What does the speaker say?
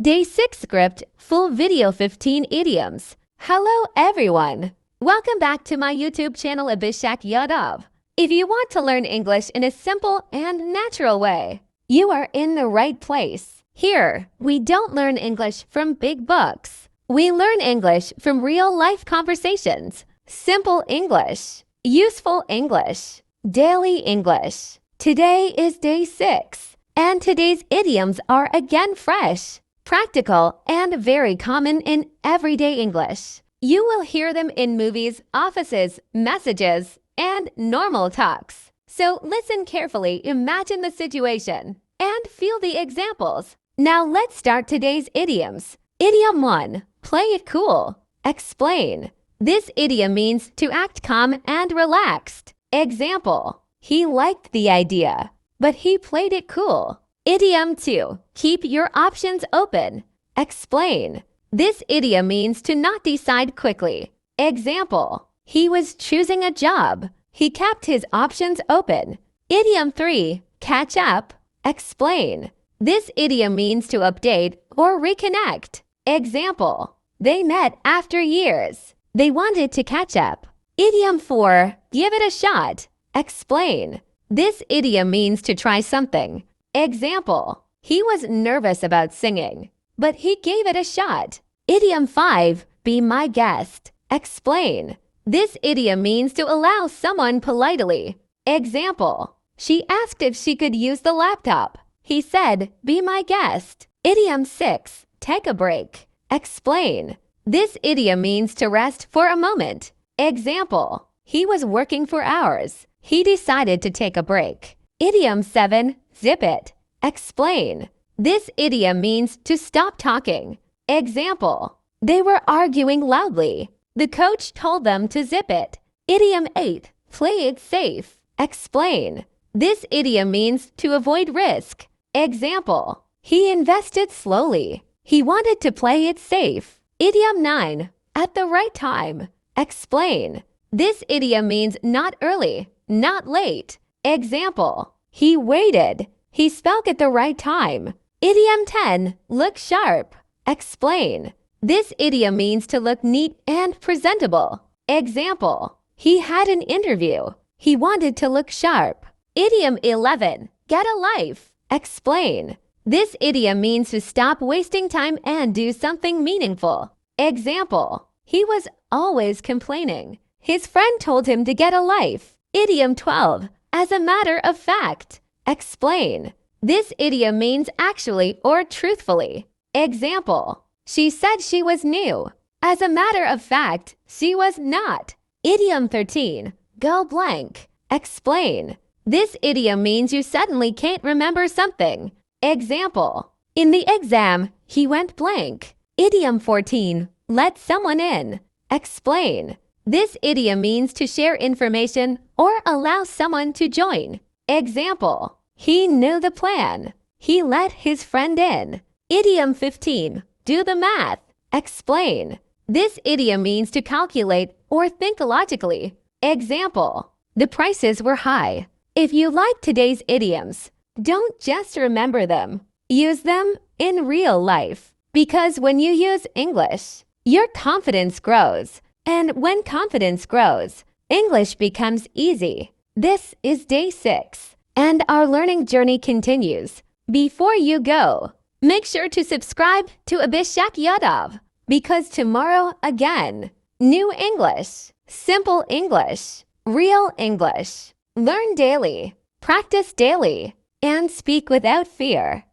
Day 6 script, full video 15 idioms. Hello everyone! Welcome back to my YouTube channel AbhishekWithEnglish. If you want to learn English in a simple and natural way, you are in the right place. Here, we don't learn English from big books. We learn English from real-life conversations. Simple English, useful English, daily English. Today is day 6, and today's idioms are again fresh, practical, and very common in everyday English. You will hear them in movies, offices, messages, and normal talks. So listen carefully, imagine the situation, and feel the examples. Now let's start today's idioms. Idiom 1. Play it cool. Explain. This idiom means to act calm and relaxed. Example. He liked the idea, but he played it cool. Idiom 2. Keep your options open. Explain. This idiom means to not decide quickly. Example. He was choosing a job. He kept his options open. Idiom 3. Catch up. Explain. This idiom means to update or reconnect. Example. They met after years. They wanted to catch up. Idiom 4. Give it a shot. Explain. This idiom means to try something. Example. He was nervous about singing, but he gave it a shot. Idiom 5. Be my guest. Explain. This idiom means to allow someone politely. Example. She asked if she could use the laptop. He said, be my guest. Idiom 6. Take a break. Explain. This idiom means to rest for a moment. Example. He was working for hours. He decided to take a break. Idiom 7. Zip it. Explain. This idiom means to stop talking. Example. They were arguing loudly. The coach told them to zip it. Idiom 8. Play it safe. Explain. This idiom means to avoid risk. Example. He invested slowly. He wanted to play it safe. Idiom 9. At the right time. Explain. This idiom means not early, not late. Example. He waited. He spoke at the right time. Idiom 10. Look sharp. Explain. This idiom means to look neat and presentable. Example. He had an interview. He wanted to look sharp. Idiom 11. Get a life. Explain. This idiom means to stop wasting time and do something meaningful. Example. He was always complaining. His friend told him to get a life. Idiom 12. As a matter of fact. Explain. This idiom means actually or truthfully. Example. She said she was new. As a matter of fact, she was not. Idiom 13. Go blank. Explain. This idiom means you suddenly can't remember something. Example. In the exam, he went blank. Idiom 14. Let someone in. Explain. This idiom means to share information or allow someone to join. Example. He knew the plan. He let his friend in. Idiom 15. Do the math. Explain. This idiom means to calculate or think logically. Example. The prices were high. If you like today's idioms, don't just remember them. Use them in real life. Because when you use English, your confidence grows. And when confidence grows, English becomes easy. This is day 6, and our learning journey continues. Before you go, make sure to subscribe to AbhishekWithEnglish, because tomorrow again, new English, simple English, real English. Learn daily, practice daily, and speak without fear.